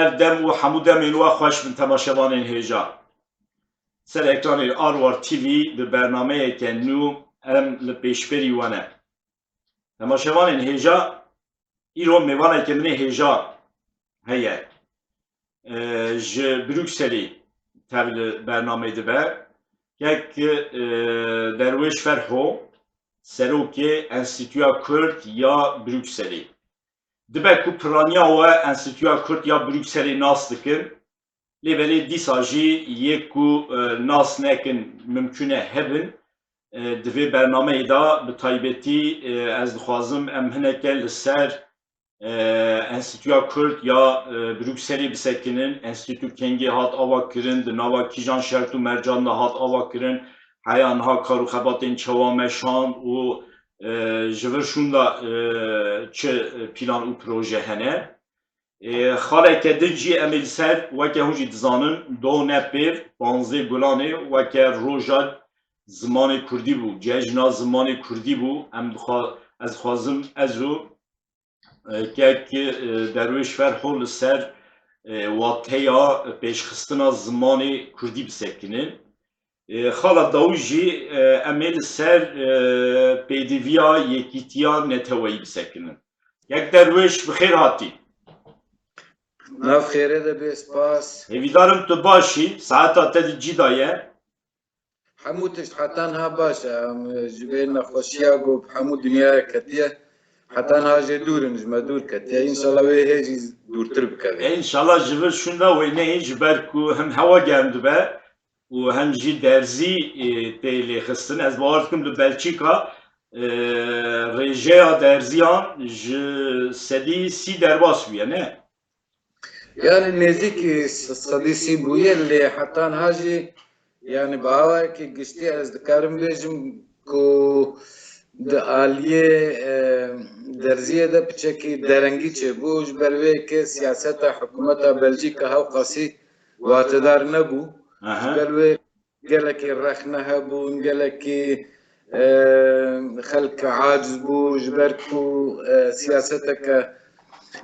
ev dem û hemû demên we xweş bin temaşevanên hêja. Ser ekranê Arwar TV bi bernameyeke nû em li pêşberî we ne. Temaşevanên hêja îro mêvaneke min ê hêja heye. Ji Brükselê tev li bernamê dibe. Yek Derwêş Ferho, serokê Enstitûya Kurd ya Brükselê. Dibe ku piraniya we Enstitûya Kurd ya Brükselê nas dikin, lêvelê dîsa jî yê ku nas nekin mimkün e hebin, di vê bernameyê da bi taybetî ez dixwazim em hineke li ser Enstitûya Kurd ya Brükselê bisekinin. Enstitû Kengê hat ava kirin, di nava Kîjan Şert û Mercan da hat ava kirin, heya niha karûxebatên çawameşan û ji vir şûn da çi pîlan û proje hene. Xaleke din jî em ê li ser weke hûn jî dizanin do nepêr 15 Gulanê weke roja zimanê Kurdî bû, cejna zimanê Kurdî bû. Ez dixwazim ez û kek Derwêş Ferho li ser wateya pêşxistina zimanê Kurdî bisekinin. Xala dawî jî em ê li ser pêdiviya yekîtiya neteweyî bisekinin. Yek Derwêş bi xêr hatî. Nav xêrê de bê spas. Hêvîdarim tu başî, saeta te di cî da ye. Hemû tişt hetan ha baş e. Ji vê nexweşiya got hemû dünyaya ketiye. Hetan ha jê dûr in, ji me dûr ketiye. İnşallah wê hê jî dûrtir bikeve. İnşallah ji vir şûn da wêneyê ji ber ku hem hewa germ dibe û hem jî derzî tê lêxistin. Ez bawer dikim li Belçîka rêjeya derziyan ji sedî sî derbas bûye ne? Yani nêzîkî sedî sî bûye lê hetan ha jî yani bawekî giştî ez dikarim bêjim ku di aliyê derziyê de piçekî derengî çêbû ji ber vê yekê siyaseta hikûmeta Belçîka hew qasî watedar nebû. Ji ber wê gelekî rexne hebûn, gelekî xelk aciz bû ji ber ku siyaseteke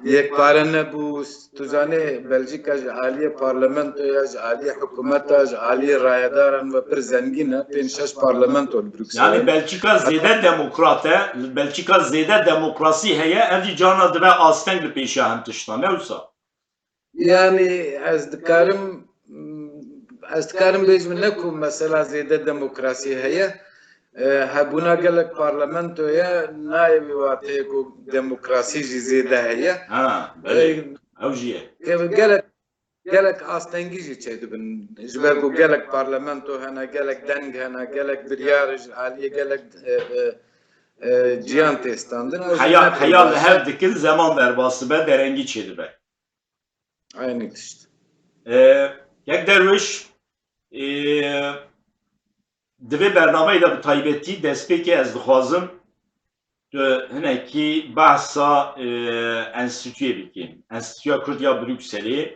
yekpare nebû. Tu zanî Belçîka ji aliyê parlamentoya, ji aliyê hikûmeta, ji aliyê rayedaran ve pir zengîn e. 5-6 parlamento li Brükselê. Yani Belçîka zêde demokrat e, Belçîka zêde demokrasî heye, ev jî carna dibe asteng li pêşiya hem tiştan, ne wisa? Yani ez dikarim bêjim ne ku mesela zêde demokrasî heye. Hebûna gelek parlamentoya nayê wî wateyê ku demokrasî jî zêde heye. Ha, belê, ew jî ye. Gelek astengî jî çêdibin. Ji ber ku gelek parlamento hene, gelek deng hene, gelek biryar ji aliyê gelek ciyan tê standin. Heya li hev dikin zeman derbas dibe, derengî çê dibe. Aynı tişt. Yek derwêş di vê bernameyê de bi taybetî destpêkê ez dixwazim tu hinekî behsa Enstitûyê bikî. Enstitûya Kurd ya Brükselê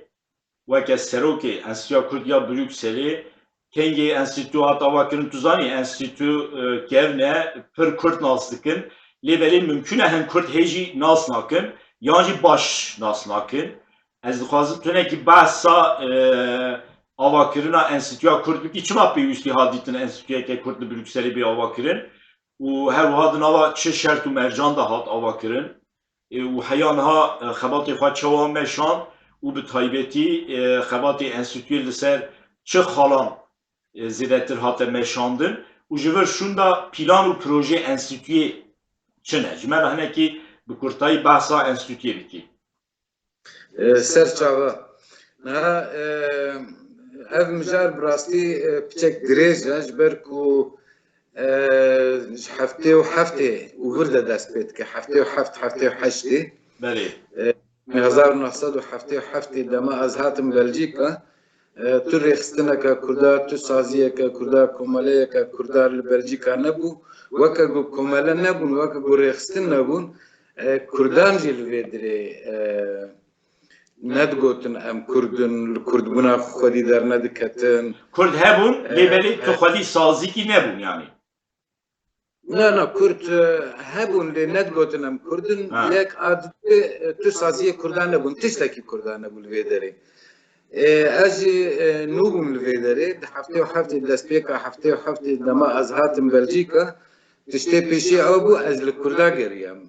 weke serokê Enstitûya Kurd ya Brükselê kengê enstitû hat ava kirin. Tu zanî enstitû kevne pir Kurd nas dikin. Lêvelê mimkün e hem Kurd hê jî nas nakin yan jî baş nas nakin. Ez dixwazim tu hinekî behsa avakirina Enstitûya Kurd bikî. Çima pêwîstî hat dîtin Enstitûyeke Kurd li Brükselê bê ava kirin û her wiha di nava çi Şert û Mercan da hat ava kirin û heya niha xebatê xwe çawa meşan û bi taybetî xebatê Enstitûyê li ser çi xalan zêdetir hate meşandin û ji vir şûn da pîlan û proje Enstitûyê çi ne? Ji me re hinekî bi kurtayî behsa Enstitûyê bikî. Serçava. Niha ev mijar bi rastî piçek dirêj e ji ber ku ji heftê û heftê û vir de dest pê dike. Heftê û heft, heftê û heştê. Belê. 1977 dema ez hatim Belçîka. Tu rêxistineka Kurda, tu saziyeka Kurda, komeleyeka Kurda li Belçîka nebû. Weke ku komele nebûn, weke ku rêxistin nebûn, Kurdan jî li vê dirê nedgotin em Kurdin, li Kurdbûna xwedî dernediketin. Kurd hebûn, lêvelê tu xwedî sazîkî nebûn yani. نه کرد هبون لی ند گوتنم کردن یک عادت تو سازی کردان نبون تشتکی کردان نبول ویداری از نوبم لویداری هفته دست پیکا هفته دما از هاتم بلژیکا تشتی پیشی آبو از لکردا گریم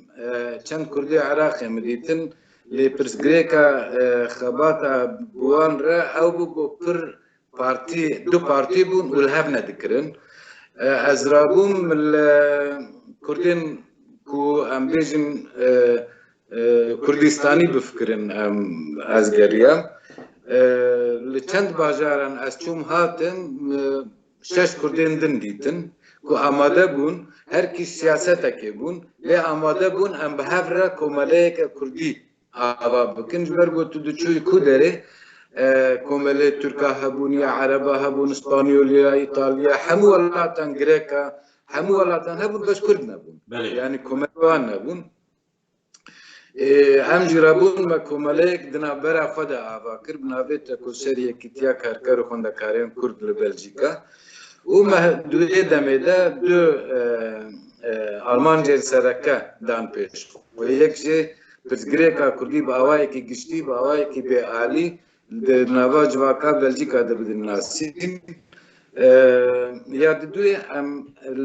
چند کردی عراقی مدیتن لی پرسگریکا خباتا بوان را او بو پر پارتی دو پارتی بون ولهب ندکرن از رابوم کردین کو ام بیجن کردستانی بفکرن از گریم لچند باجاران از چوم هاتن شش کردین دن دیتن کو آماده بون هر کی سیاست که بون لی آماده بون ام به هفره کومله کردی آوا بکن جبر گوتو دو چوی کو داره کومله ترکا هبونیا عربا هبون اسپانیولیا ایتالیا همو ولاتان گریکا همو ولاتان هبون بس کرد نبون یعنی کوملوان نبون هم جرابون ما کوملک دنا برا خود آوا کرد نابت کوسری کتیا کارکر خونده کاریم کرد لبلژیکا و ما دوی دمیده دو آلمان جل سرکه دان پیش و یک جه پرسگریکا کردی با آوایی که گشتی با آوایی که به عالی نوا جواکا بلژیکا ده بدن ناسیم یاد دوی ام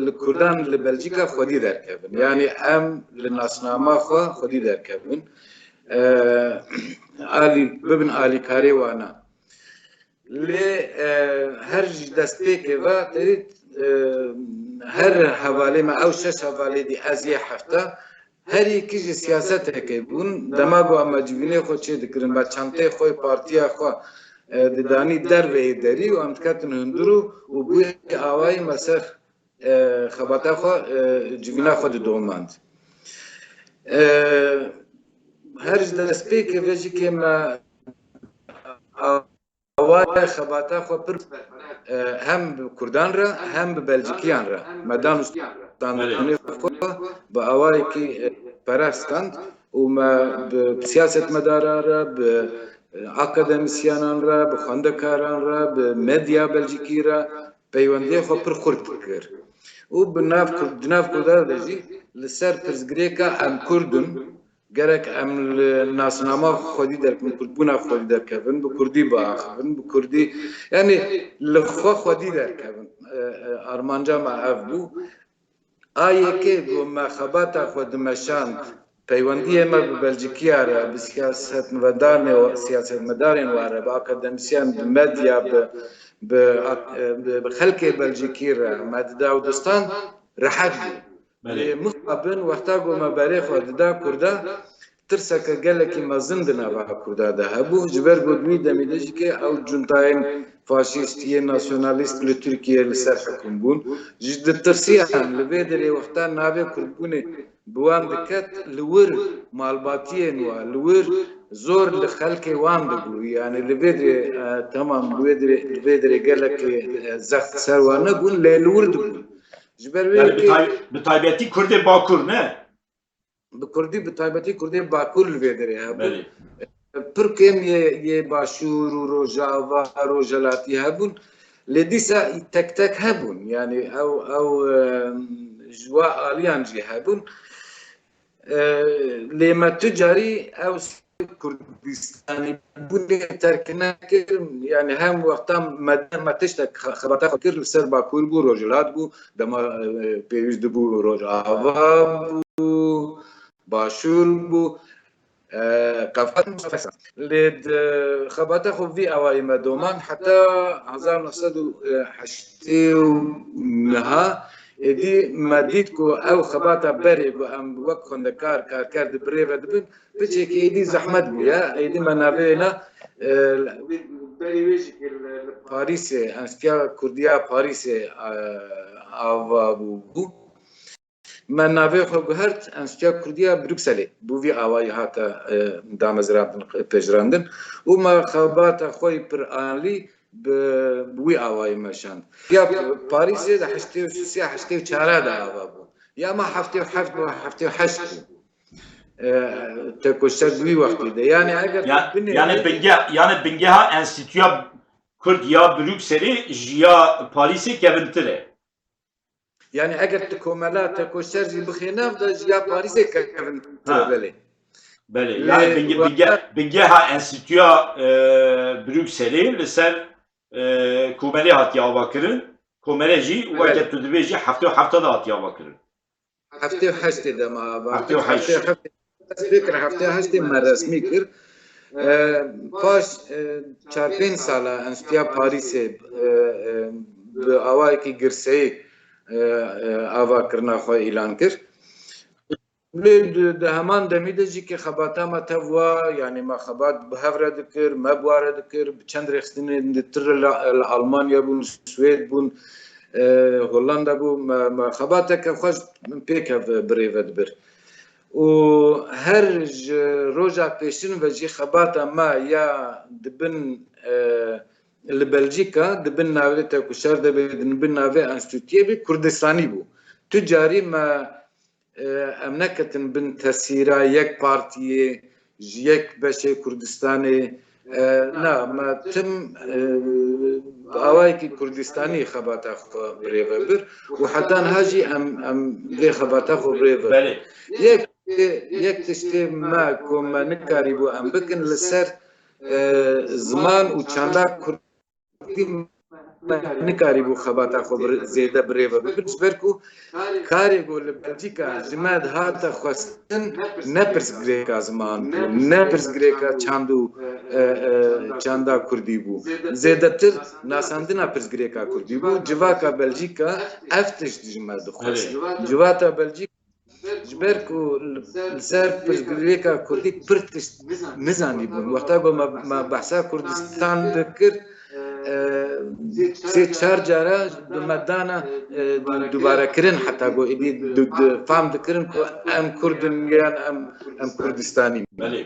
لکردان لبلژیکا خودی درکبن یعنی ام لناسنامه خودی درکبن عالی ببن عالی کاری وانا لی هر دسته که و ترید هر حواله ما او شش حواله دی از یه هفته هر یکیش سیاست که بون دماغو اما جوینه خود چه دکرن با چانته خوی پارتیا خو دانی در و داری و امتکاتن هندرو و بوی آوای مسخ خباتا خو جوینه خود دوماند هر دسته که وجی که ما آوای خباتا خو پر هم کردان را هم بلژیکیان را مدان استان با آوای که پرستند و ما سیاست مدارا را به اکادمیسیانان را به خواندکاران را به مدیا بلژیکی را پیوندی خو پر خورد کرد و بناف کردار دجی لسر پرزگریکا ام کردن گرک ام ناسنامه خودی درکن کردبونا خودی درکن به کردی با آخرن به کردی یعنی لخوا خودی درکن آرمانجا ما اف بو آیه که دو مخابات خود مشاند پیوندی ما به بلژیکی را به سیاست مدارن و سیاست مدارن واره با اکادمیسیان به مدیا به خلق بلژیکی را مددا و دستان راحت بود مخابن وقتا گو ما برای خود دا کرده ترسک گلکی مزند نبا کرده ده هبو جبر گودوی دمیدهی که او جنتاین فاشیستی ناسیونالیست ل ترکیه لسر حکم بون جد ترسیه هم لبیدری وقتا نابه کربونه بوان دکت لور مالباتیه نوا لور زور لخلق وان دبو یعنی لبیدری تمام لبیدری گلکی زخت سروانه بون لور دبو yani bir taybeti Kürdi Bakur ne? Kürdi bir taybeti Kürdi Bakur lüvedere ha. Pırkem ye başur rojava rojalati habun. Ledisa tek habun yani ev jwa aliyanci habun. Lema tücari ev Kurdistani bunu terkine yani hem vaktam mateşte xabata fakir ser Bakur bu rojalat bu dama peyvizde bu rojava bu başur bu قفات مصفصة لد خباته خو في أواي مدومان حتى 1989 دي مديتكو أو خباته بري أم وقت خندكار كار دبريفة دبن بتشي كي دي زحمت بيا دي منابعنا بري ويجي باريس أنسكيا كرديا باريس أوا بو من ناوی خو گهرت انسیا کردیا بروکسلی بوی آوای هاتا دامزرابن پجراندن و ما خبات خوی پر آنلی بوی آوای مشان یا پاریس ده هشتی و سیا هشتی و چهارا ده آوا بو یا ما هفتی و هفت و هفتی و هشت تکوشتر دوی وقتی ده yani اگر yani Bingeha Enstitüya Kürt ya Brüksel'i ya Paris'i kevintire. يعني اگر تکوملاتا کو شرجی بخیناف دا جیا پاریسه کevin تبلی بله yani bingeha enstitüya Brüksel'i li ser komeli hatiye avakirin komeli jî veket tu dibê jî hafta da hatiye avakirin هفته و هشت دما هفته و هشت. فکر هفته هشت من رسمی کرد پاش 4-5 ساله انستیا پاریس به آوایی که گرسه آوا کرنا خواه اعلان کرد ده همان دمیده جی که خباتا ما توا یعنی ما خبات به هفره دکر ما بواره دکر چند رخصتین تر الالمانیا بون سوید بون هولندا بو ما خباتا که خوش پیک بریود بر و هر روزا پیشین و جی خباتا ما یا دبن لبلجیکا دبن ناوی تا کشار دبن ناوی انستیتیه بی کردستانی بو تجاری ما امنکتن بن تسیرا یک پارتیه یک بشه کردستانی نه ما تم آوایی که کردستانی خباتا خو بریوه بر و حتی هاجی ام دی خباتا خو بریوه بله یک تشتی ما کم نکاری بو ام بکن لسر زمان و چنده کردی نکاری بو خباتا خو زیده بریوه ببینش برکو کاری گو لبلجیکا جماد هاتا خواستن نپرس گریکا زمان بو نپرس گریکا چاندا کردی بو زیده تر ناساندنا پرس گریکا کردی بو جواکا بلجیکا افتش جماد خواست جواتا بلجیکا جبركو سر برجريكا كردي برتش مزاني بون وقتا ما بحثا كردستان ذكر سي چار جارا مدانا دوباره كرن حتى قو إدي فهم ذكرن كو ام كردن يعني ام كردستاني بله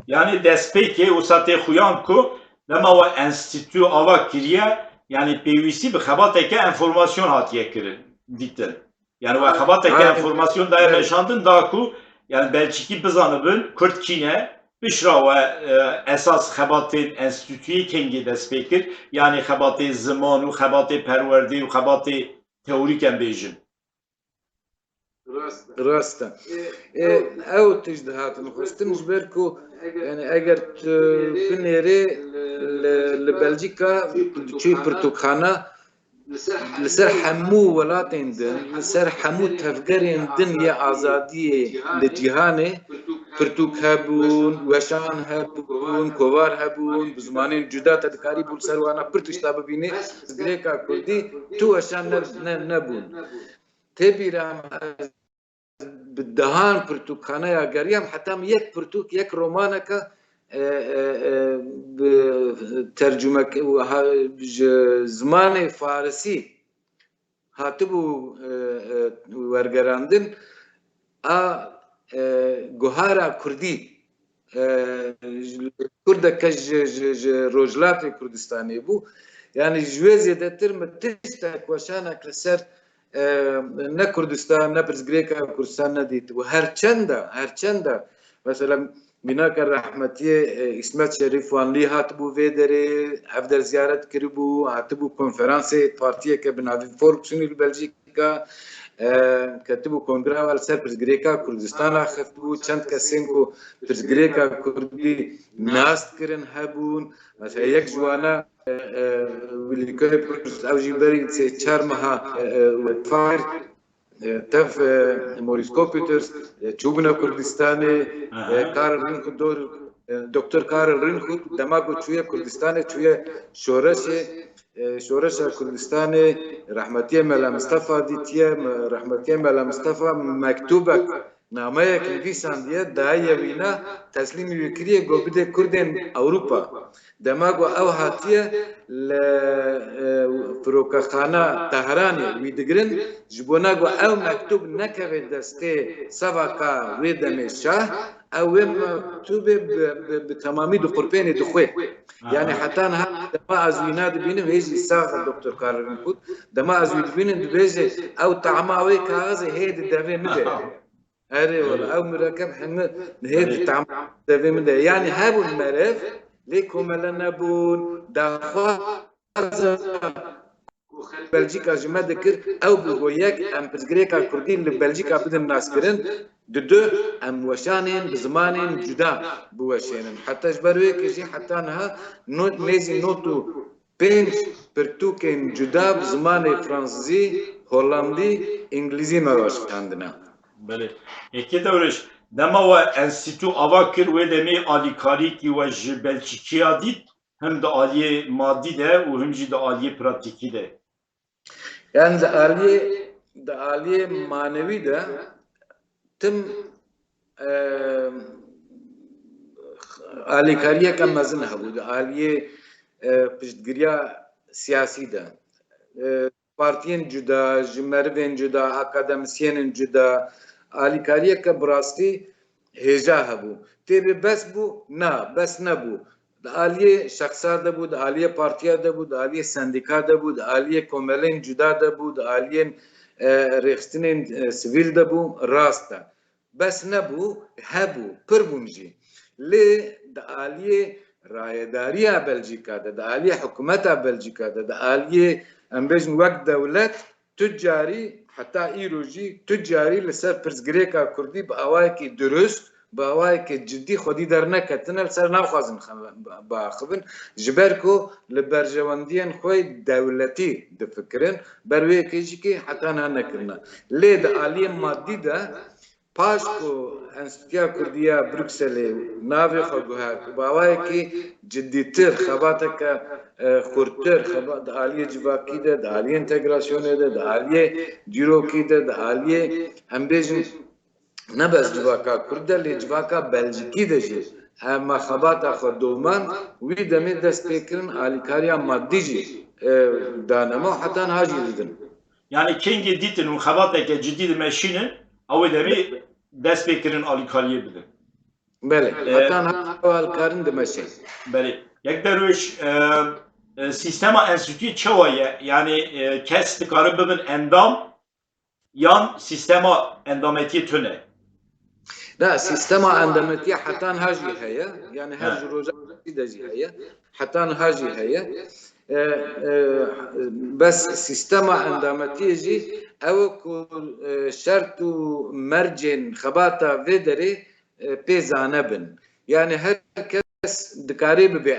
yani despeke o sate xuyan ku lema ve enstitü ava kiriye yani pevisi bi xebateke enformasyon hatiye kirin ditin. Yani ve xebateke enformasyon daya meşandın da ku yani Belçiki bizanıbın Kürt kine bişra ve esas xebatê enstitüyê kengê despêkir yani xebatê ziman û xebatê perwerdê û xebatê teorîk em bêjin. راستا او تجدهات نخستم جبركو يعني اگر بنيري لبلجيكا تشي برتوخانا لسر حمو ولاتين دن لسر حمو تفكرين دن يا ازادي لجهاني برتوك هبون وشان هبون كوار هبون بزمانين جدا تدكاري بول سروانا برتشتا ببيني غريكا كردي تو وشان نبون تبيرام بالدهان برتوكخانه يا قريم حتى يك برتوك يك رومانك بترجمه زمان فارسي هاتبو ورگراندن گوهارا کردی کرد کج روجلات کردستانی بو yani جوازي دتر متشتا كوشانا كسر نه کردستان نه پرزگریکا کردستان ندید و هرچنده مثلا بناک رحمتی اسمت شریف وانلی هات بو ویدره افدر زیارت کربو هات بو کنفرانس پارتیه که بناوی فورکسونی بلژیکا کتبو کنگره وال سر پرزگریکا کردستان خفت بو چند کسین کو پرزگریکا کردی ناست کرن هبون مثلا یک جوانا واللي كان او جيبري تشار مها فاير تف موريس كومبيوترز تشوبنا كردستاني كارل رينخود دكتور كارل رينخود دماغو شويه كردستاني شويه شورش كردستاني رحمتيه ملا مصطفى ديتيه رحمتيه ملا مصطفى مكتوبك نامه كنفيسان ديه دايه وينا تسليم وكريه جو بده كردن اوروبا دماغو او هاتيه لفروكخانه طهراني ويدگرن جبوناغو او مكتوب نكوي دسته سباكا ويدمشاه او مكتوب بتمامي دو قربين دخوي يعني حتى دما ازوينا دبينه ويجي ساق الدكتور كارل رينخود دما ازوي دبينه دبيجي او تعماوي كاغزي هيد دافي مده أري والله أو مركب حنا هيد تعمل دافي مده يعني هابو الملف ليكم لنا بون دخل بلژیکا جمع دکر او بو یک ام پرزگریکا کردی لبلژیکا بدن ناس کرن دو ام وشانین بزمانین جدا بوشینن حتی جبروی کجی حتی نها نیزی نوتو پنج پرتوکین جدا بزمان فرانسزی هولندی انگلیزی مواشاندنا بله یکی دورش دما و انستیتو آوا کر و دمی آلیکاری کی و جبلچیکیا دید هم de aliye maddi de و هم jî de aliye pratikî de. Yani da aliye manevi de tüm alikariye ka mezin hebu da aliye piştgiriya siyasi de partiyen cüda, jimervên cüda, akademisyenin cüda, alikariye ka birastî hêja hebû. Têbê bes bû? Na, bes nebû. Di aliyê şexsa de bû, di aliyê partiya de bû, di aliyê sendîka de bû, di aliyê komelên cüda de bû, di aliyên rêxistinên sivîl de bû, rast e. Bes nebû, hebû, pir bûn jî. Lê di aliyê rayedariya Belçîka de, di aliyê hikûmeta Belçîka de, di aliyê em bêjin wek dewlet tüccarî heta îro jî tüccarî li ser pirsgirêka Kurdî bi awayekî durust bi awayekî ciddî xwedî derneketine li ser naxwazin biaxivin ji ber ku li berjewendiyên xwe dewletî difikirin ber wê kêjîkê heta niha nekirine. Lê di aliyê maddî de paş ku Enstitûya Kurdiya Brükselê navê xwe guher ku bi awayekî ciddîtir xebateke xurttir di aliyê civakî de, di aliyê entegrasyonê de, di aliyê dîrokî de, di aliyê em bêjin ne bes civaka Kurd de lê civaka Belcîkî de jî hema xebata xwe doman wî demê dest pêkirin alîkariya maddî jî danema heta niha jî didin. Yani kengê dîtin û xebateke cidî dimeşînin ew ê demê dest pê kirin alîkariyê bidin. Belê heta niha alîkarin dimeşe. Belê. Yek derweş sistema enstitûyê çawa ye? Yani kes dikarin bibin endam yan sistema endametiye tune. لا سیستما اندامتیه حتی هاجی هیا یعنی هر روزا دیدی هیا حتی هاجی هیا بس سیستما اندامتیه جی او کو شرط و مرجن خباتا ودری پیزانه بن یعنی هر کس دکاری به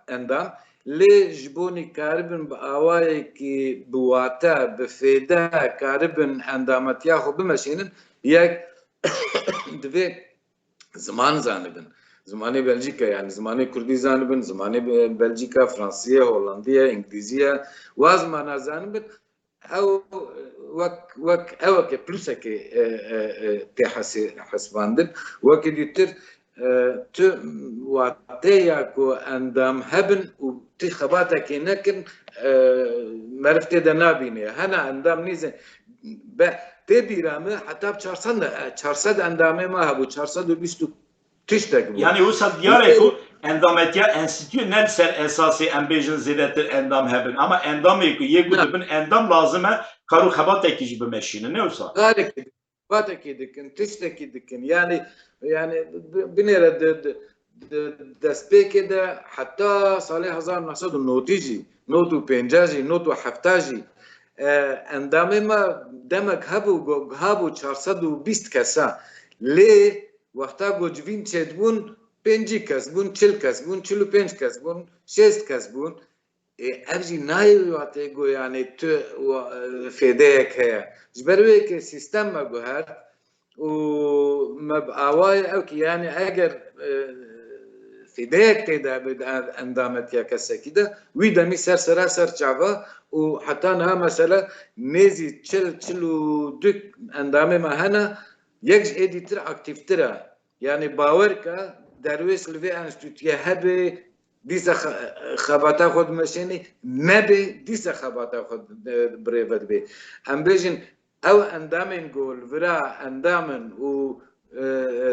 اندام لی جبونی کاربن با آوایی کی بواتا بفیده کاربن اندامتیه خو بمشینن یک دوی زمان زانبن زمانی بلژیکا yani زمانی کردی زانبن زمانی بلژیکا فرانسیه هولندیه انگلیزیه و زمان زانبن او وک پلوسه که حسباندن وک دیتر تو واتیا کو اندام هبن و تی خباتا که نکن مرفته ده نابینه هنا اندام نیزه تبیرامه حتی 400 اندامه ما هبو 420 tiştek bu. Yani o diyare ku endametiya enstitü nel ser esası embejin ziletir endam hebin ama endam ku yegu dibin endam lazıme karu xebat ekici bimeşine ne olsa. Galik bataki dikin tişteki dikin yani binere destpeki de hatta salih 1990 notu 50 notu 70 endamı ma demek habu 420 kasa le وقتا گوجوین چید بون 5 کس بون 40 کس بون 45 کس بون 60 کس بون ارجی نایی واته گو یعنی تو فیده که جبروی که سیستم ما گوهر و مبعوای او که یعنی اگر فیده که ده بد اندامت یا کسی که ده وی دمی سر چاوا و حتی نه مثلا نیزی 42 اندامه ما هنه یک ادیتر اکتیفتره یعنی باور که درویش لوی انستیتویه هبه دیسا خباتا خود مشینی نبه دیسا خباتا خود بریود بی هم بیشن او اندامن گول ورا اندامن و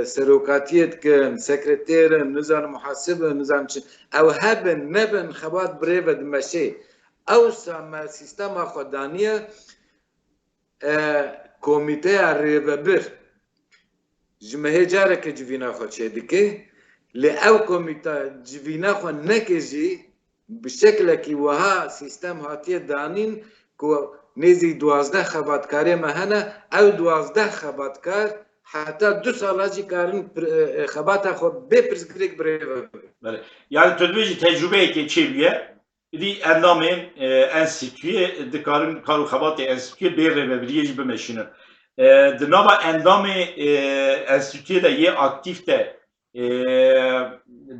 سروکاتیت کن سکرتیرن نظام محاسبه نظام چن او هبن نبن خبات بریود مشی او ساما سیستم خودانیه کمیته ریوبر جمعه جاره که جوینا خود شده که لعو کمیتا جوینا خود نکجی بشکل که وها سیستم هاتیه دانین کو نزی 12 خباتکاری ما هنه او 12 خباتکار حتی 2 سال جی کارن خباتا خود به پرسکریک بریو. بله. Yani tedbirci tecrübe ki çeviye di endamın enstitüye dikarın karu xabatı enstitüye bir revebiriye gibi meşinin. Di nava endamı enstitüye de ye aktif de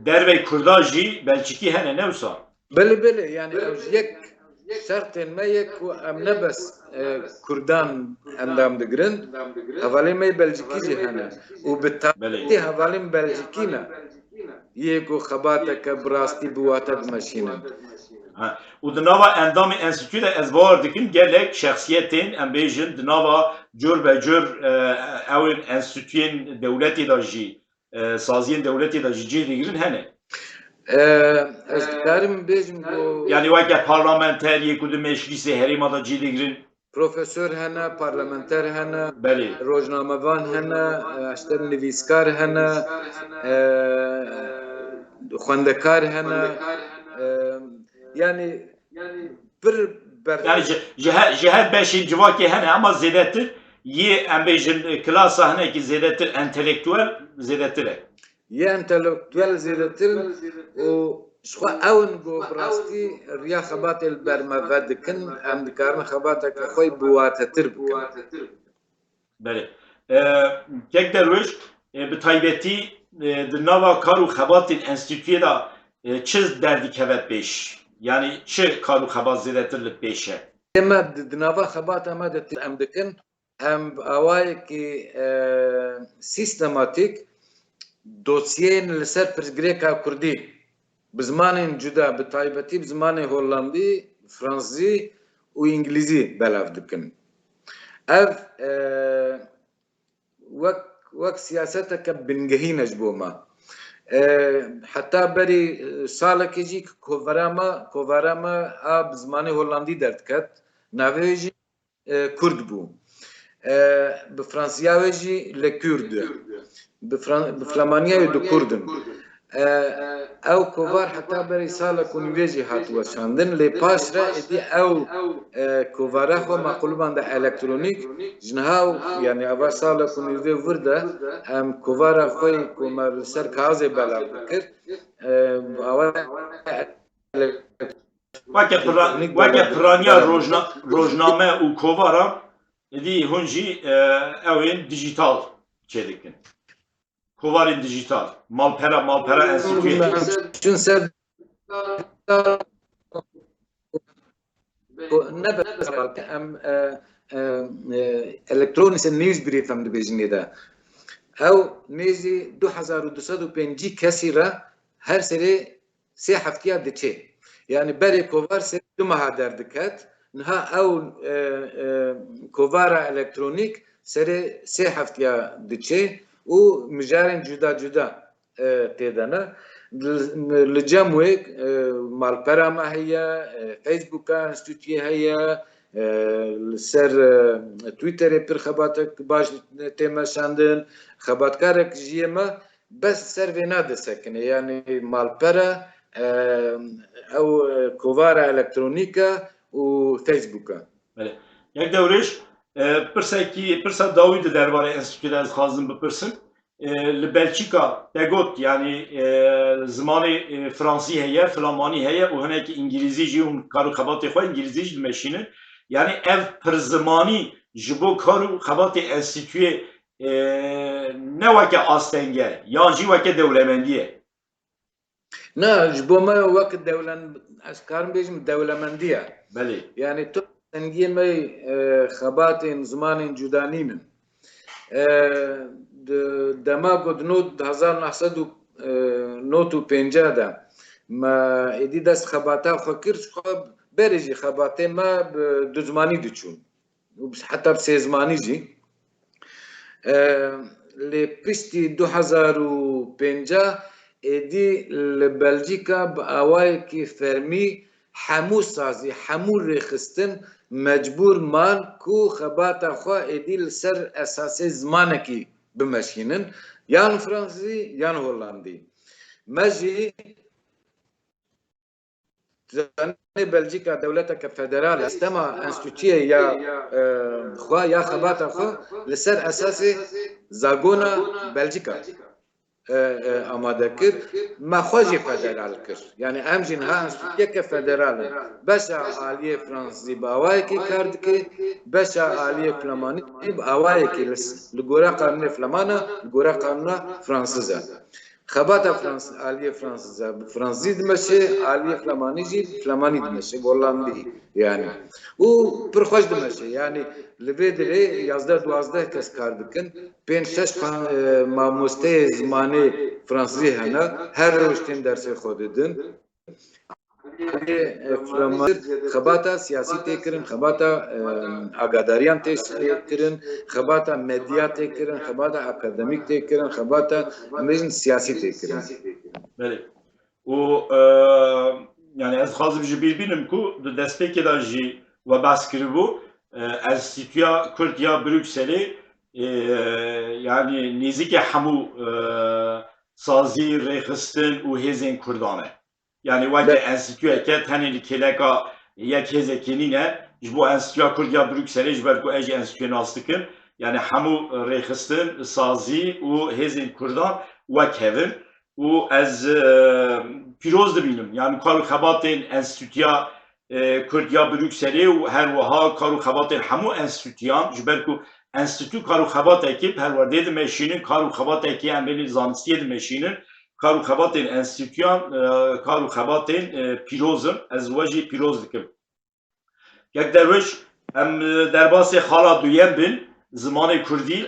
derve kurdajı Belçiki hene ne olsa. بله بله یعنی اوج یک شرط ما یک و ام نبس کردان اندام دگرن حوالی می بلژیکی جی هنه و بالتالي حوالی بلژیکی نه یک و خباته که براستی بواته بمشینن و di nava endamı enstitüye de ez var dikin gelek şahsiyetin embejin di nava cür be cür evin enstitüyen devleti da jî saziyen devleti da jî cihri girin hene. از دارم بیشم گو Yani vaka parlamenteriye kudu meclisi herima da cihri girin. پروفسور هنه پارلمانتر هنه Beli. روزنامه‌وان هنه اشتر نویسکار هنه خواندکار هنه yani bir Yani cihet beşin civaki hene ama zedetir ye embejin klasa hene ki zedetir entelektüel zedetir. ye entelektüel zedetir o شخوا اون گو براستی ریا خبات البرمه دکن ام دکارن خباتا که خوی بواتتر بکن. بله. یک دروش به تایبتی در نوا کارو خبات انستیتوی دا چیز دردی کبت بیش yani چه کارو خبات زیده تر بیشه اما دنوا خبات اما دت ام دکن ام اوای کی سیستماتیک دوسیین لسر پرسگریکا کردی بزمان جدا به تایبتی بزمان هولندی فرانسوی و انگلیزی بلاف دکن اف وەک سیاسەتەکە بنگەهی نەجبۆمە حتا بەری ساڵێکێکی کۆڤەرامە ئا بزمانی هۆڵاندی دەردکەت ناوێژی کورد بوو بە فرانسیاوێژی لە کوردە بە فلەمانیاوی دو کوردن ئەو کۆڤار حتا بەری ساڵە کونیوێژی هاتووە چاندن لێ پاشرا ئێدی ئەو کۆڤارە خۆ مەقولباندا ئەلەکترۆنیک ژنها و یعنی ئەوە ساڵە کونیوێ وردە ئەم کۆڤارە خۆی کۆمە سەر کازێ بەلاو کرد وەکە پرانیا ڕۆژنامە و کۆڤارە ئێدی هونجی ئەوێن دیجیتال چێدەکەن Kovarın dijital, malpera enstitüye. Çün ser ne em elektronik news brief em dibêjin de. Ew nêzî 2205 kesî re her serê sê heftiya diçe. Yani berê kovar serê du meha derdiket. Niha ew kovara elektronik serê sê heftiya diçe. و مجارن جدا جدا تیدانه لجموی مالپرا ما هيا فيسبوك انستوتي هيا سر تويتر پر خباتك باش تيما شاندن خباتكارك جيما بس سر وينا دسكن يعني مالپرا او كوفارا الكترونيكا و فيسبوكا. یک دورش پرسا داوید درباره انستitüde از خواستم بپرسم لبلژیکا دگوت yani زمانی فرانسی هیا فلامانی هیا و هناك انگلیزی جیون کارو خبات خو انگلیزی جد مشینه yani ev per zamani jibo karu xabat enstitüye ne vake astenge yani vake devlemendiye ne jibo ma vake devlen askarım bejim devlemendiye beli yani to تنگی می خبات زمان جدانین دماغ دنود 1950 ده ما ایدی دست خباتا خکر خب برجی خباته ما دو زمانی دچون حتی بسه زمانی جی لپشتی 2050 ایدی لبلژیکا با آوای کی فرمی حمو سازی حمو رخستن مجبور مان کو خباتا خوا ایدیل سر اساسی زمانکی بمشینن یان فرانسوی یان هولندی مجی زاني بلجيكا دولتك فدرالة استمع انستوتيه يا خوا يا خباتا خوا لسر اساسي زاغونا بلجيكا آماده كر ما خوجي فدرال كر يعني امجن ها انستوتيه كفدرال باشا عاليه فرنسي باوايكي كاردكي باشا عاليه فلماني باوايكي لغورا قانون فلمانا لغورا قانون فرنسيزا خباتا فرانس عالیه فرانسزی دمشه عالیه فلمانی جی فلمانی دمشه هولندی yani o pırxoş dمشه yani لبدره 11-12 کس کار دکن 5-6 ماموسته زمانی فرانسزی هنه her روشتین درسی خود دن فلمانی خباتا سیاسی تکرن خباتا آگاداریان تکرن خباتا مدیا تکرن خباتا akademik تکرن خباتا امروز سیاسی تکرن بله و yani ez xwazim ji bîr bînim ku di destpêkê de jî we behs kiribû Enstitûya Kurd ya Brükselê yani nêzîkê hemû sazî rêxistin û hêzên Kurdan e. Yani weke enstitûyeke tenê li kêleka yek hêzekê nîne ji bo Enstitûya Kurd ya Brükselê ji ber ku ez jî enstitûyê nas dikim yani hemû rêxistin sazî û hêzên Kurdan wek hevin û ez pîroz dibînim yani kar û xebatên Enstitûya Kurd ya Brükselê û her wiha kar û xebatên hemû enstitûyan ji ber ku enstitû kar û xebatekî perwerdê dimeşînin kar û xebatekî em bênî zanistiyê dimeşînin kar û xebatên enstitûyan kar û xebatên pîrozin ez we jî pîroz dikim yek derwiş em derbasê xala duyem bin zimanê Kurdî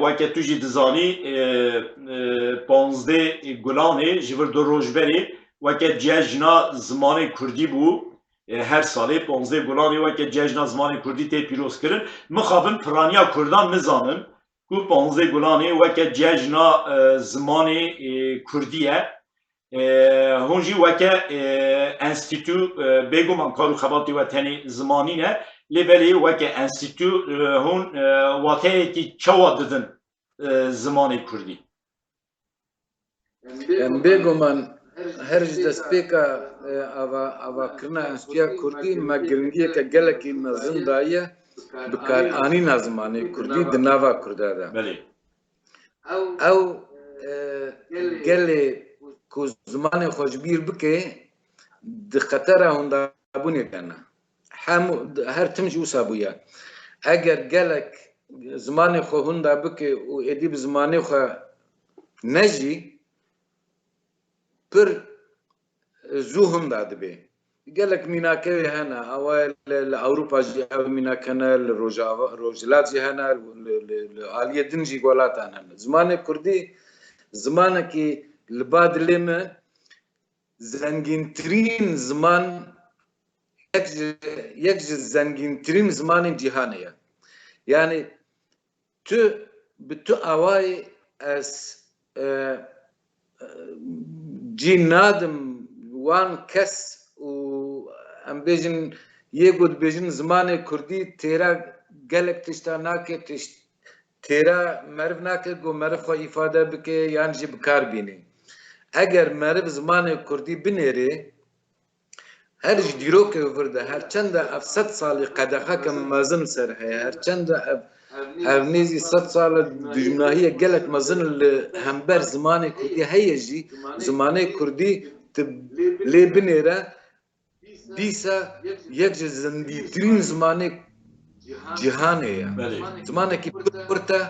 weke tu jî dizanî 15 Gulanê ji vir du rojberê weke cejna zimanê Kurdî bû her salê 15 Gulanê weke cejna zimanê Kurdî tê pîrozkirin mixabin piraniya Kurdan nizanin ku 15 Gulanê weke cejna zimanê Kurdî ye hûn jî weke enstitû bêguman kar û xebatê we tenê zimanî ne lêbelê weke enstitû hûn wateyekî çawa didin zimanê Kurdî em bêguman her ji destpêka avakirina enstitûya Kurdî me giringiyeke gelekî mezin daye bikaranîna zimanê Kurdî di nava Kurda de ew gelê ku zimanê xwe ji bîr bike di xetera hundabûnê de ne hemû her tim jî wisa bûye eger gelek zimanê xwe hunda bike û êdî bi zimanê xwe nejî pir zû hunda dibe gelek mînakevê hene ew li Ewropa jî ev mînak hene li Rojhilat jî hene li aliyê din jî welatan hene zimanê Kurdî zimanekî li ba dilê me zengîntirîn ziman yek ji zengîntirîn zimanên cîhanê ye yani tu bi tu awayê ez cî nadim wan kes û em bêjin yê got dibêjin zimanê Kurdî têra gelek tişta nake têra meriv nake got meriv xwe îfade bike yan jî bikar bîne eger meriv zimanê Kurdî binêrê her ji dîrokê vir de her çenda ev 100 salî qedexeke mezin ser heye her çenda ev nêzî 100 sal dijminahiye gelek mezin li hember zimanê Kurdî heye jî zimanê Kurdî lê binêre dîsa yek ji zindîtirîn zimanê cîhanê ye zimanekî pir kurt e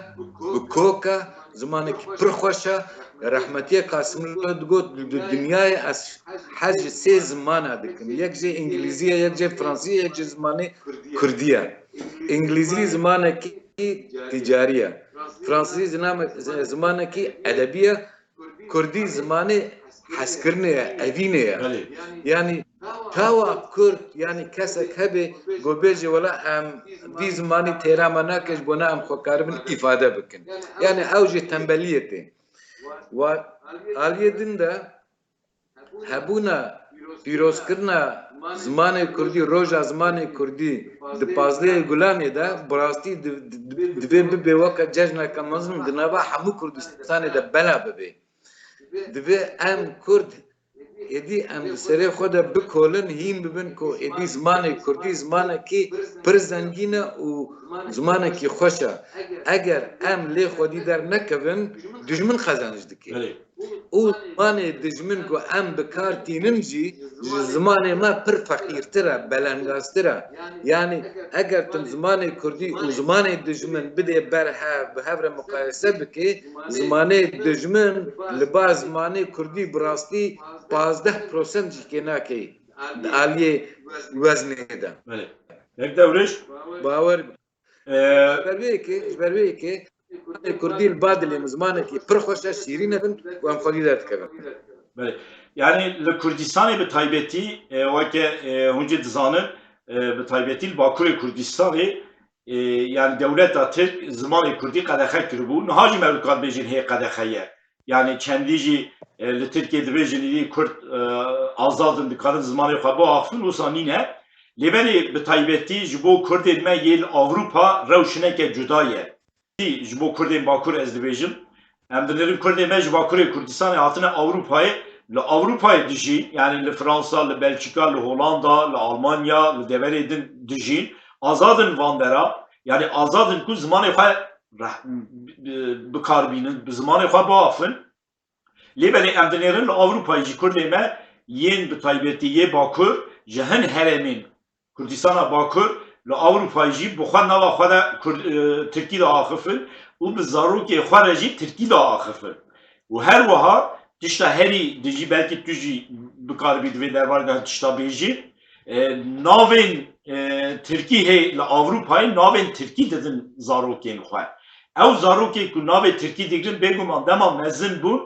bi kok e zimanekî pir xweş e rehmetiye Kasîmli digot di dinyayê ez hez ji sê zimana dikim yek jê îngilîzî ye yek jê fransî ye yek jê zimanê Kurdî ye îngilîzî zimanekî ticari ye fransî zimanekî edebî ye Kurdî zimanê hezkirinê ye evînê ye yani tawa Kurd yani kesek hebe got bêje wela em vî zimanî têra me nake ji bo ne em xwe karibin îfade bikin yani ew jî tembeliyê tê aliyê din de hebûna pîrozkirina zimanê Kurdî roja zimanê Kurdî di 15 Gulanê de bi rastî divê bibe weke cejneke mezin di nava hemû Kurdistanê de bela bibe divê em Kurd ادی ام سری خود بکولن هیم ببین کو ادی زمان کردی زمان کی پر زنگینه و زمان کی خوشه اگر ام لی خودی در نکوین دجمن خزانش دکی بله او زمان دجمن کو ام بکار تینم جی زمان ما پر فقیرتره بلنداستره yani eğer tüm zamanı Kürdi o zamanı dejmen bide berha behevre mukayese bike zamanı dejmen liba zamanı Kürdi brasti 15% jkenake aliye veznede. بله یک دورش Baver اه، berbe ki Kürdi badeli zamanı ki per hoşa şirine bin ve am khodi dert kevin. بله یعنی لکردستان به تایبەتی وەکە هونجێ دزانن به تایبەتی باکوور کوردستانی yani devleta Türk zamanı Kürdi qadexe kiribû niha jî mevlukat bêjin hê qedexeye yani kendî jî li Tirkiye dibêjin îdî Kurd azadin dikarin zimanê xwe biaxivin wisa nîne lêberê bi taybetî ji bo Kurdên me yê li Avrupa rewşineke cuda ye ji bo Kurdên bakur ez dibêjim em dinirin Kurdên me ji bakurê Kurdistanê hatine Avrupayê li Avrupayê dijî yani li Fransa, li Belçika, li Hollanda, li Almanya, li deverê din dijîn azadın vandera yani azadın ku zamanê xwe bikarbînin bi zamanê xwe biafin lêberê em dinêrin li Avrupayê jî Kurdê me yên bi taybetî yê bakur ji hin heremên Kurdistana bakur li Avrupayê jî bi xwe nava xwe de Tirkî de axifin û bi zarokê xwe re jî Tirkî de axifin û her wiha tişta herî dijî belkî tu jî bikarbî divê derbarê de tişta bêjî navên Tirkî hê li Avrupayê navên Tirkî didin zarokên xwe ew zarokê ku navê Tirkî digirin bêguman dema mezin bûn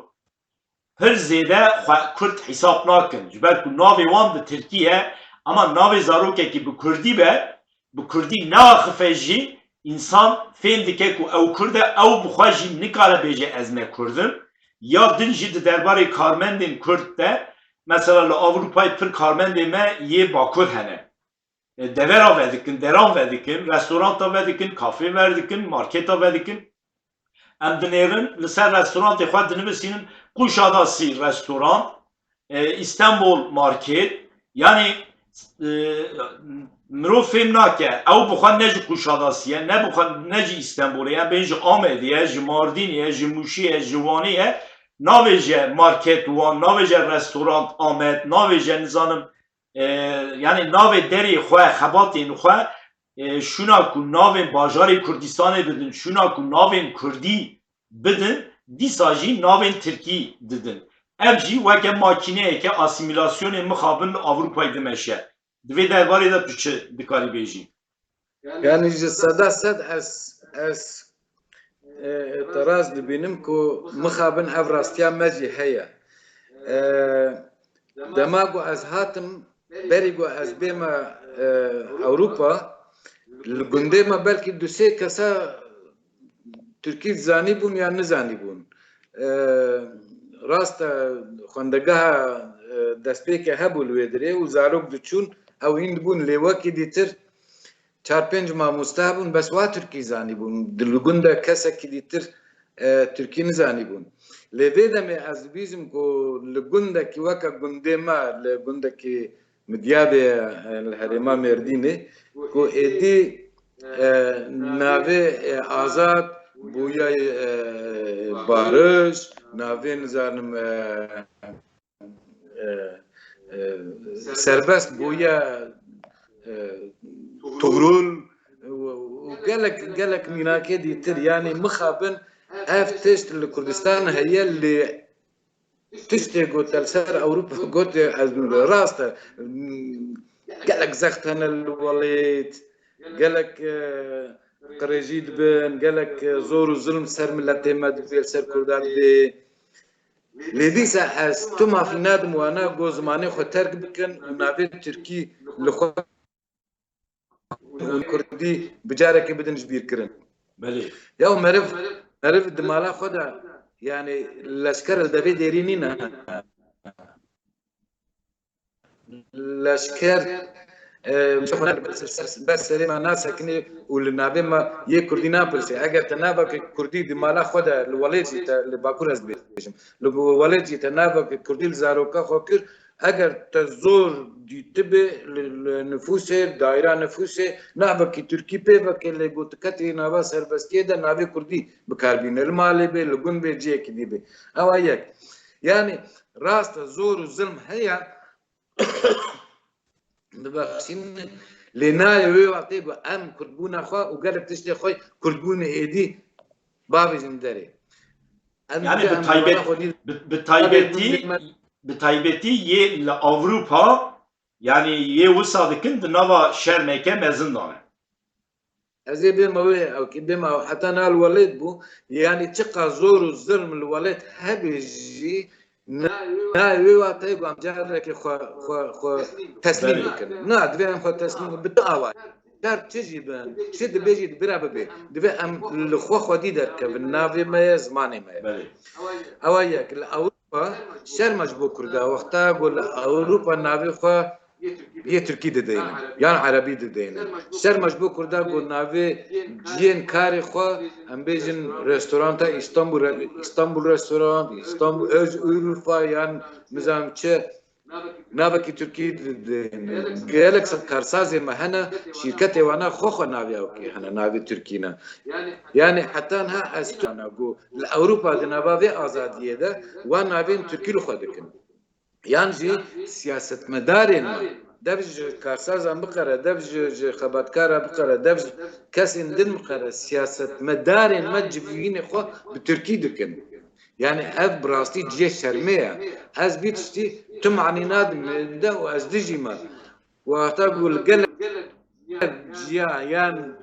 pir zêde xwe Kurd hîsab nakin ji ber ku navê wan di Tirkî ye ama navê zarokekî bi Kurdî be bi Kurdî neaxife jî însan fêm dike ku ew Kurd e ew bi xwe jî nikare bêje ez me Kurdim ya din jî di derbarê karmendên Kurd de mesela li Avrupayê pir karmendê me yê bakur hene devera vedikin, deran vedikin, restoranta vedikin, kafe vedikin, marketa vedikin. Em dinêrin li ser restorantê xwe dinivîsînin Kuşadası restoran, İstanbul market yani mirov fêm nake ew bi xwe ne ji Kuşadasî ye ne bi xwe ne jî İstanbulê ye bên ji Amedê ye, ji Mardînê ye, ji Mûşî ye, ji Wanê ye navê je market wan, navê je restorant Amed, navê je nizanim yani navê derê xwe xebatên xwe şûna ku navên bajarê Kurdistanê bidin şûna ku navên Kurdî bidin dîsa jî navên Tirkî didin ev jî weke makîneyeke asîmîlasyonê mixabin li Avrupayê dimeşe divê derbarê de tu çi dikarî bêjî Yani ji seda sed ez itiraz dibînim ku mixabin ev rastiya me jî heye dema ku ez hatim berî ku ez bême Ewropa li gundê me belkî du sê kesa Türkî zanî bûn ya nizanî bûn rast e xwendegeha destpêkê hebû li wê dirê û zarok diçûn ew hîn dibûn lê wekî dîtir çar pênc mamoste hebûn bes wa Türkî zanî bûn di li gunda kesekî dîtir Türkî nizanî bûn lê vê demê ez dibîjim ku li gundekî weke gundê me li gundekî Midyabê li herêma Mêrdînê ku êdî navê azad bûye barış navê nizanim serbest bûye Tuğrul gelek mînakê dîtir yani mixabin ev tişt li Kurdistan heye lê tiştê gotel ser Ewropa gotê ez rast e gelek zext hene li welêt gelek qirêjî dibin gelek zor û zulm ser milletê me dibê ser Kurdan dibê lê dîsa ez tu mafî nadim wana got zimanê xwe terk bikin û navê Tirkî li xwe Kurdî bi carekê bidin ji bîrkirin belê ya meriv di mala xwe de yani leşker li devê derî nîne leşker بس سري ما ناس سكني والنابي ما يكردي نابلسي اگر تنابا كردي دي مالا خدا الوليجي لباكور از بيجم الوليجي تنابا كردي الزاروكا خوكر اگر تزور دي تبي النفوس دائره نفوس نابا كي تركي بيبا كي بوتكتي نابا سربستي ده نابي كردي بكاربين المالي بي لغون بي جي كدي بي او ايك يعني راست زور الظلم هي ببخشين لنا يوي وقتي ام كربونا خو وقالك تشتي خوي كربون ايدي بابي زندري Yani bi taybeti ye li Avrupa yani ye wisa dikin di nava şermeke mezin dane. ازي بما او بما حتى انا الوليد بو يعني تقى زور الظلم الوليد هبجي ناوي وقتي قام جارك خو تسليم لكن نا دبي خو تسليم بالدعوه دار تجي بان شد بيجي برا بي دبي ام الخو خدي دركب النافي ما زماني ما اوياك اوروبا شر مجبور كردا وقتها قول اوروبا نافي خو هي تركي ددينا يعني عربي ددينا شر مجبور كردا قول نافي جين كاري خو ام بيجن ريستوران تا اسطنبول ريستوران اسطنبول اوروبا يعني مزام تشي نابكي تركي جالكس كارسازي ما هنا شركتي وانا خوخ نابي اوكي هنا نابي تركينا يعني حتى انها استانا جو لاوروبا دنابي ازاديه ده وانا بين تركي خدكن يعني جي سياسه مدارين دبج كارساز بقره دبج خباتكار بقره دبج كاسين دن بقره سياسه مدارين مجبين خو بتركي دكن يعني اف براستي جي شرميه از بيتشتي تمعني نادم ده واز ديجيما وتقول قال جيا يعني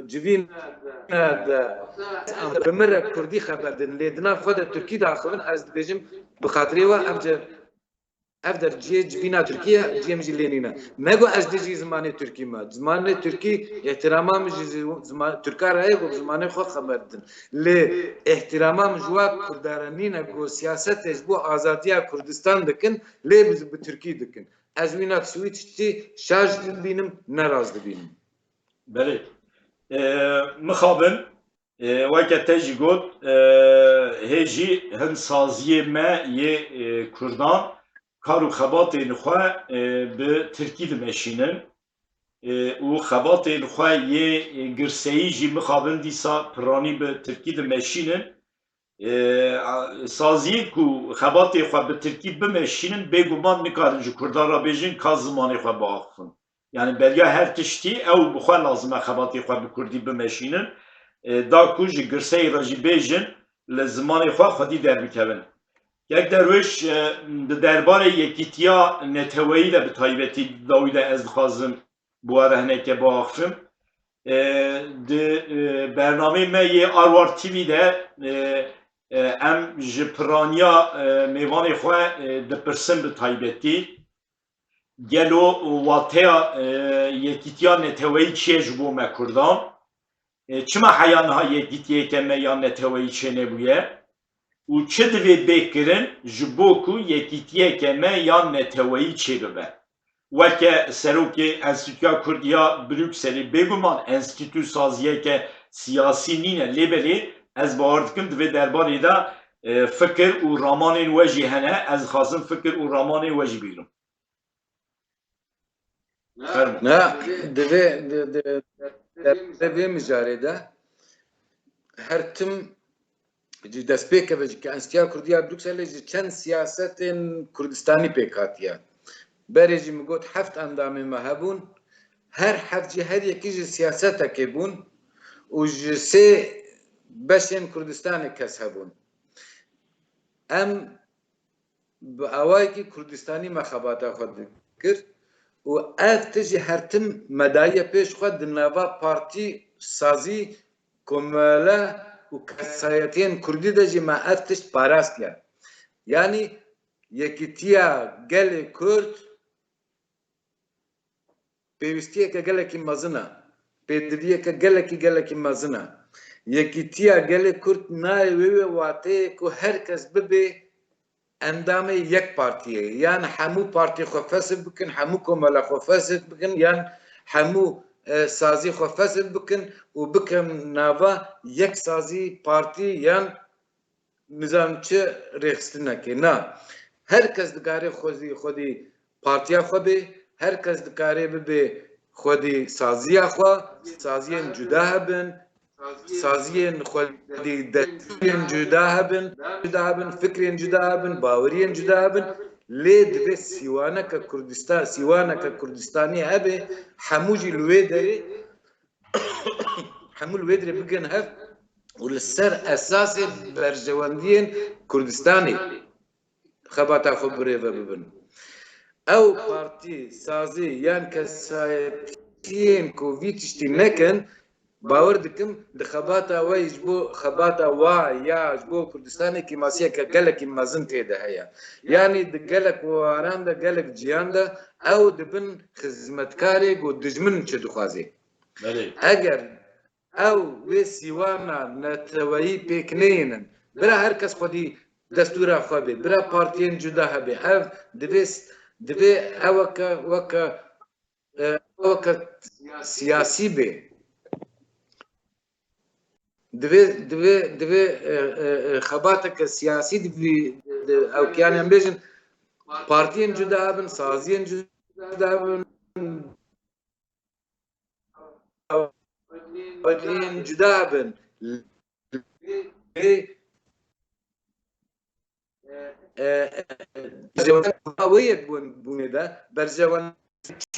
جبين هذا بمره كردي خبر دن لدنا خد تركي داخلن از بيجم بخاطري افدر جي جبينا تركيا جي مجي لينينا نگو از ديجي زمانه تركي ما زمانه تركي احتراما مجي زمان تركار هي زمان خو خبردن ل احتراما مجوا كردارنينا گو سياست بو ازاديه كردستان دكن ل biz بتركي دكن ازوينا سويتشتي شاج بينم ناراض بينم بله مخابن وقت تجي قد هجي هن سازيه ما يه كردان کارو خباتین خواه به ترکی دمشینن و خباتین خواه یه گرسهی جی مخابن دیسا پرانی به ترکی دمشینن سازیه که خباتین خواه به ترکی بمشینن بگومان نکارن جو کردان را بیجن که زمانی خواه با آخفن yani belge her tişti ev bu xwe lazım xebatê xwe bi Kurdî bimeşînin da ku ji girseyê re jî bêjin li zimanê xwe xwedî derbikevin. Yek derwiş di derbarê yekîtiya neteweyî de bi taybetî dawî de ez dixwazim bu ara hineke biaxivim. Di bernameyê me yê Arwar TV de em ji piraniya mêvanê xwe dipirsin bi taybetî gelo wateya yekîtiya neteweyî çi ye ji bo me Kurdan? Çima heya niha yekîtiyeke me ya neteweyî çê nebûye? û çi divê bêkirin ji bo ku yekîtiyeke me ya neteweyî çê bibe? Weke serokê Enstitûya Kurdiya Brükselê bêguman enstitû saziyeke siyasî nîne lêbelê ez bawer dikim divê derbarê de fikir û ramanên we jî hene ez dixwazim fikir û ramanên we jî bîrim. لا دبي مجارده هر تم دست پێکە کە ئەنستیا کوردیا بروکسەلێ چەند سیاسەتên کوردستانی پێکاتیە بەرێژی مگوت هەفت ئەندامێمە هەبوون هەر هەفجی هەر یەکیژی سیاسەتەکێ بوون و ji sê beşên Kurdistanê kes hebûn em bi awayekî Kurdistanî me xebata xwe dikir û ev tijî her tim medaye pêş xwe di nava partî sazî komele û kesayetiyên Kurdî de jî me ev tişt parastiye yanî yekîtiya gelê Kurd pêwîstiyeke gelekî mezin e pêdiviyeke gelekî mezin e yekîtiya gelê Kurd nayê wê wateyê ku her kes bibe اندام یک پارتیه یعنی همو پارتی خو فسد بکن همو کمالا خو فسد بکن یعنی همو سازی خو فسد بکن و بکن ناوا یک سازی پارتی یعنی نظام چه رخصتنه که نه هر کس دکاره خودی پارتیا خو به هر کس دکاره به خودی سازی خو سازی جدا هبن سازیین خودی دستین جدا هبن فکرین جدا هبن باورین جدا هبن لید به سیوانه که کردستانی هبه هموجی لوی داری همو لوی داری بگن هف ولسر اساس برجواندین کردستانی خباتا خو بریفه ببن او پارتی سازی یان کسایتین کوویتشتی نکن باور دکم دخباتا وای جبو خباتا وا یا جبو کردستان کی ماسیه که گلک مازن تیده هيا یعنی د گلک واران د گلک جیان ده او دبن خدمتکاری گو دجمن چه دخوازی اگر او و سیوانا نتوایی پیکنینن برا هر کس خودی دستور خوابه برا پارتین جدا هبه او دبی اوکا سیاسی به دوی خباتك سياسي او كان ينبجن بارتين جدا هبن سازين جدا هبن بارتين جدا هبن برجوان بوني ده برجوان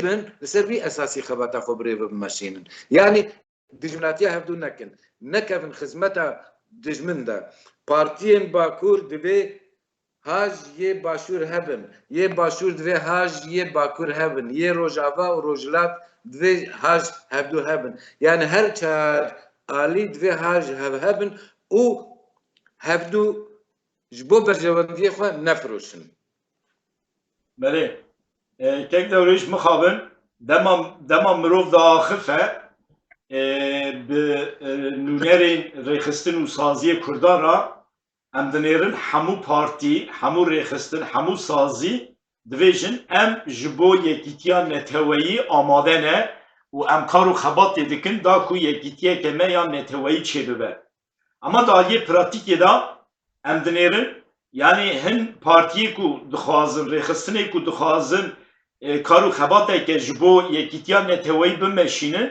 من لسربي اساسي خباتا خبري بمشينن يعني دجمناتيا هبدو نكن نكفن خدمتا دجمن ده پارتين باكور دبي هاج يه باشور هبن يه باشور دبي هاج يه باكور هبن يه روجاوا و روجلات دبي هاج هبدو هبن يعني هر چار آلي دبي هاج هبن و هبدو جبو برجواندي خو نفروشن بله تک دورش مخابن دما مروف دا آخفه به نونرین ریخستن و سازی کردان را ام دنیرن همو پارتی همو ریخستن همو سازی دویژن ام جبو یکیتیا نتوایی آماده نه و ام کارو خبات دیدکن دا کو یکیتیا کمه یا نتوایی چه ببه اما دا یه پراتیکی دا ام دنیرن yani hin partiye ku dixwazin rêxistinê ku dixwazin kar û xebateke ji bo yekîtiya neteweyî bimeşînin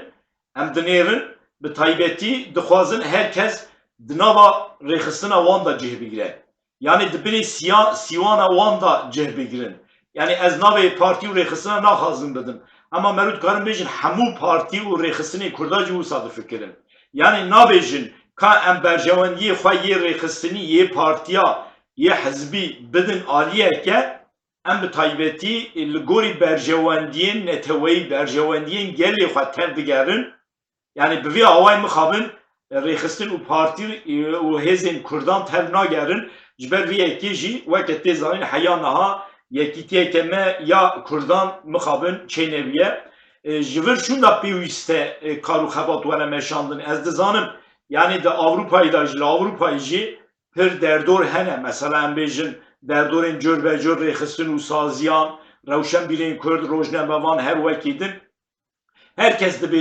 em dinêrin bi taybetî dixwazin herkes di nava rêxistina wan da cih bigire yani di binê sîwana wan da cih bigirin yani ez navê partî û rêxistina naxwazim bidim ama merût karin bêjin hemû partî û rêxistinê Kurda jî wisa difikirin yani nabêjin ka em berjewendiyê xwe yê rêxistinî yê partiya یه حزبی بدن عالیه که ام به تایبتی لگوری برجواندین نتوی برجواندین گلی خواهد تر بگرن یعنی به وی آوای مخابن ریخستن و پارتی و هزین کردان تر ناگرن جبر وی اکی جی وقت تیزانین حیانها یکی تیه کمه یا کردان مخابن چه نویه جبر شون دا پیوسته کارو خبات ونه مشاندن از دزانم یعنی دا Avrupa'yı da jil Avrupa'yı jی پر دردور هنه مثلا ام بیجن دردورین جور به جور ریخستن و سازیان روشن بیلین کرد روشنموان هر وکیدن herkes de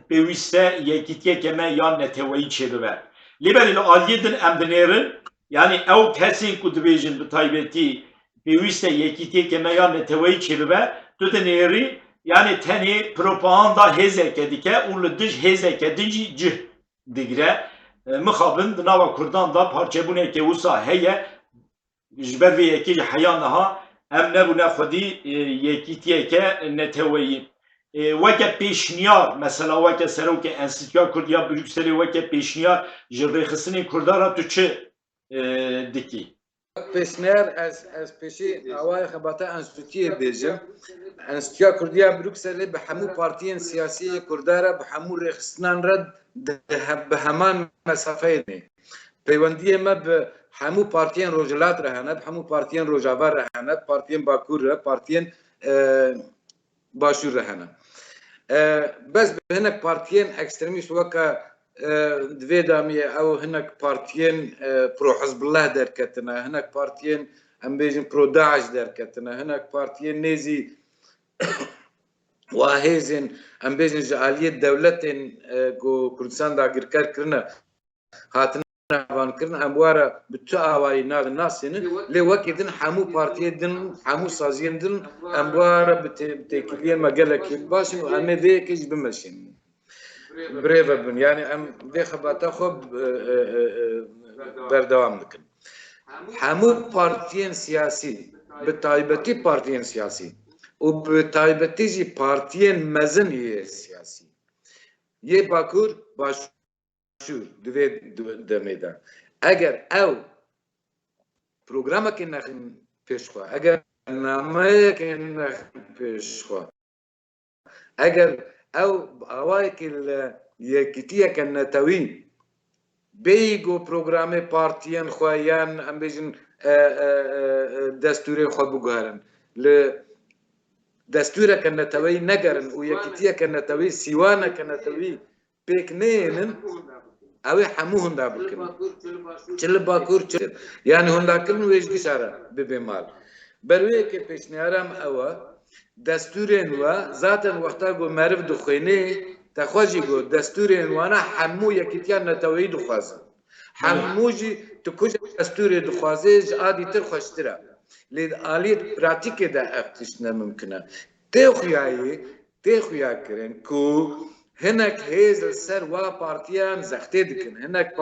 bewiste yekitiye keme yan netewayî çêbibe liberî li aliyê din em dinêrin yani ew kesên ku dibêjin bi taybetî pêwîst e yekitiye keme yan netewayî çêbibe tu dinêrî yani tenê propaganda hêzeke dike û li dij hêzeke din jî cih digire mixabin di nava Kurdan da parçebûneke wisa heye ji ber vê yekî heya niha em nebûne xwedî yekîtiyeke netewayî weke pêşniyar mesela weke serokê Enstitûya Kurdiya Brükselê weke pêşniyar ji rêxistinê Kurdan ra tu çi dikî pêşniyar ez pêşî awayê xebata Enstitûyê bêjim Enstitûya Kurdiya Brükselê bi hemû partiyên siyasî Kurdan re bi hemû rêxistinan re bi heman mesafeyê ne peywendiyê me bi hemû partiyên Rojhilat re hene bi hemû partiyên Rojava re hene partiyên Bakur re partiyên Başûr re hene bes bi hinek partiyên ekstremîst weke divê damiyê ew hinek partiyên pro Hizbullah derketine hinek partiyên ام بيجن برو داعش دركتنا هناك بارتيين نيزي واهيزن ام بيجن جعالية دولتين جو كردستان دا گركار كرنا هاتنا بان كرنا ام وارا بتو آواي نال ناسين لي وكيدن حمو بارتيين دن حمو سازين دن ام وارا بتكلين مجالك باشن وامي دي كيش بمشين بريفا بن يعني ام دي خباتا خب بردوام لكن حمو بارتيين سياسي بتايبتي بارتيين سياسي وبتايبتي جي بارتيين مزن هي سياسي يه باكور باشور دوی دمیده اگر او پروگرام که نخیم پیش خواه اگر نامه که نخیم پیش خواه اگر او اوای که یکیتیه که نتوی بیگو پروگرام پارتیان خواهیان هم بیشن دستور خواه بگوهرن دستور که نتوی نگرن و یکیتیه که نتوی سیوانه که نتوی پیک نینن اوی همو هنده بکنن چل باکور چل یعنی هنده کلن ویشگی ساره ببیمال بروی که پیشنیارم اوه دستورین و ذاتن وقتا گو معرف دخوینه تخواجی گو دستورین وانا همو یکیتیان نتوی دخوازه همو جی تو کج دستور دخوازه جادی تر خوشتره لید آلیت پراتیک دا افتش نممکنه تخویا کرن کو هناك هيزل سر و بارتيان زختي دكن هناك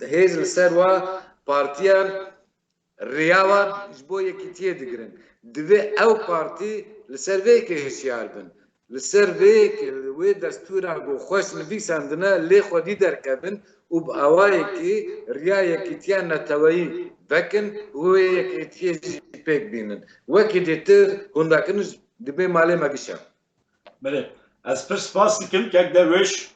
هيزل سر و بارتيان رياوا جبو يكيتيه دكرن دوي او بارتي لسرفيك هشيار بن لسرفيك وي دستورا گو خوش نفيساندنا لي خودي دركبن وب اوايكي ريا يكيتيان نتوي بكن و يكيتيه بيك بينن وكي ديتر هنداكنز دبي مالي ماگيشا بله از پس باس dikim که درویش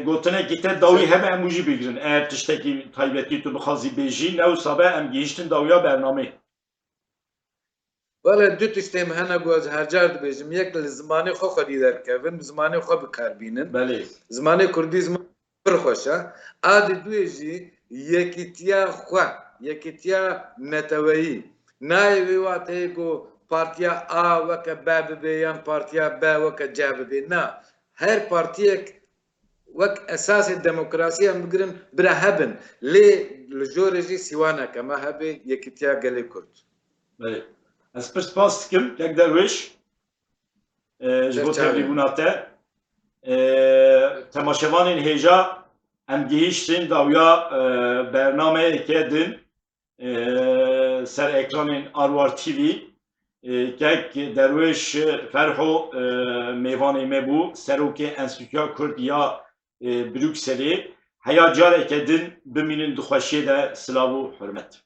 گوتنه گیته داوی همه اموجی بگیرن eğer tişteki taybeti tu bixazi bêjî ne sabe em gihiştin dawiya bername ولا دو تشتم هنا جوز هرجار بيجم يك زماني خو خدي دركبن زماني خو بكاربينن بله زماني كردي زمان برخوشا اد دويجي يكتيا نتوي ناي واتيكو بارتيا ا وك باب بيان بارتيا با وك جاب بينا هر بارتيك وك اساس الديمقراطيه مقرن برهبن لي الجورجي سيوانا كما هبي يكتيا قالي كرد بله از پس باس dikim که درویش جبو تبلیغوناته تماشاوانین هیجا em gihiştin dawiya bername ke din ser ekranên Arwar TV kek derweş ferho mêvanê me bû serokê Enstitûya Kurd ya Brükselê heya careke din bimînin dixweşiyê de silav û hurmet.